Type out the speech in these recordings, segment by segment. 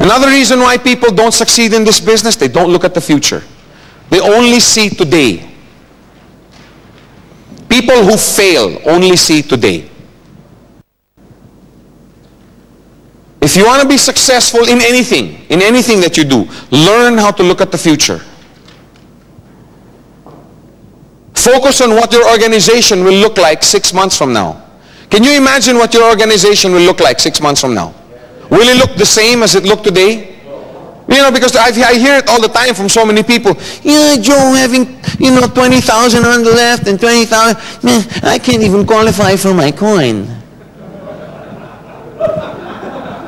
Another reason why people don't succeed in this business, they don't look at the future. They only see today. People who fail only see today. If you want to be successful in anything that you do, learn how to look at the future. Focus on what your organization will look like 6 months from now. Can you imagine what your organization will look like 6 months from now? Will it look the same as it looked today? You know, because I hear it all the time from so many people. Yeah, Joe, having, 20,000 on the left and 20,000, man, I can't even qualify for my coin.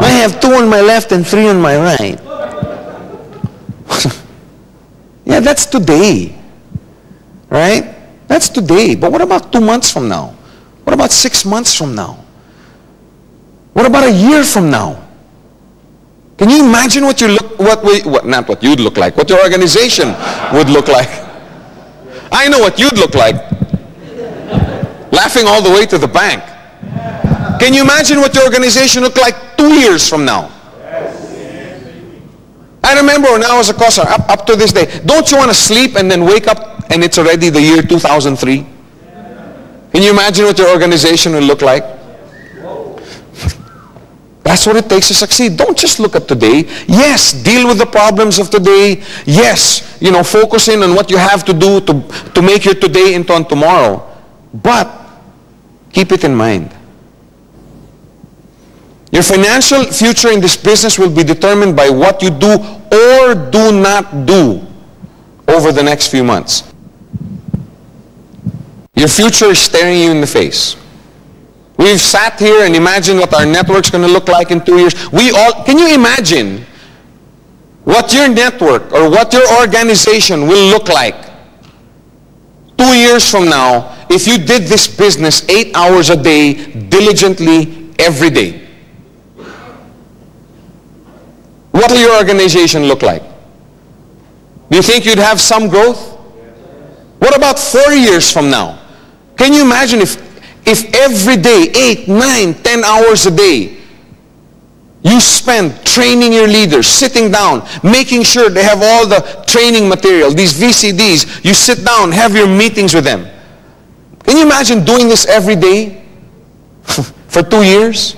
I have 2 on my left and 3 on my right. Yeah, that's today. Right? That's today. But what about 2 months from now? What about 6 months from now? What about a year from now? Can you imagine what you look, not what you'd look like, what your organization would look like? I know what you'd look like. Laughing all the way to the bank. Can you imagine what your organization looked like 2 years from now? I remember when I was a courser, up to this day, don't you want to sleep and then wake up and it's already the year 2003? Can you imagine what your organization will look like? That's what it takes to succeed. Don't just look at today. Yes, deal with the problems of today. Yes, focus in on what you have to do to make your today into on tomorrow. But keep it in mind. Your financial future in this business will be determined by what you do or do not do over the next few months. Your future is staring you in the face. We've sat here and imagined what our network's going to look like in 2 years. Can you imagine what your network or what your organization will look like 2 years from now if you did this business 8 hours a day, diligently, every day? What will your organization look like? Do you think you'd have some growth? What about 4 years from now? Can you imagine if every day, 8, 9, 10 hours a day, you spend training your leaders, sitting down, making sure they have all the training material, these VCDs, you sit down, have your meetings with them. Can you imagine doing this every day for 2 years?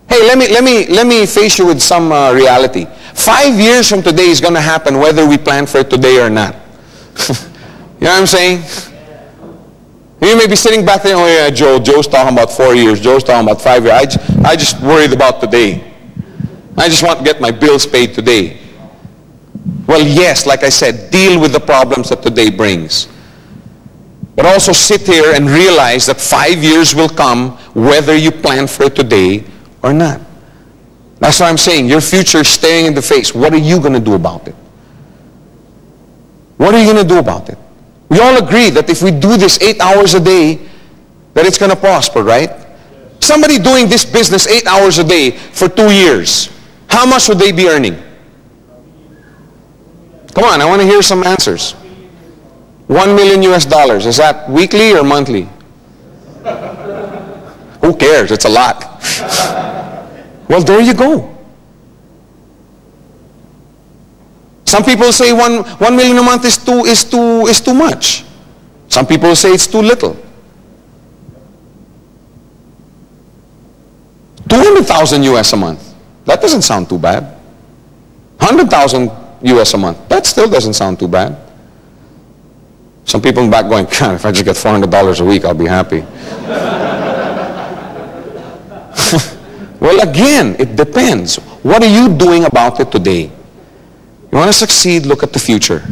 Hey, let me face you with some reality. 5 years from today is going to happen whether we plan for it today or not. You know what I'm saying? You may be sitting back there, oh yeah, Joe's talking about 4 years, Joe's talking about 5 years. I just worried about today. I just want to get my bills paid today. Well, yes, like I said, deal with the problems that today brings. But also sit here and realize that 5 years will come whether you plan for it today or not. That's what I'm saying. Your future is staring in the face. What are you going to do about it? What are you going to do about it? We all agree that if we do this 8 hours a day, that it's going to prosper, right? Somebody doing this business 8 hours a day for 2 years, how much would they be earning? Come on, I want to hear some answers. $1 million US. Is that weekly or monthly? Who cares? It's a lot. Well, there you go. Some people say 1 million a month is too much. Some people say it's too little. 200,000 US a month. That doesn't sound too bad. 100,000 US a month. That still doesn't sound too bad. Some people in the back going, God, if I just get $400 a week, I'll be happy. Well, again, it depends. What are you doing about it today? You want to succeed, look at the future.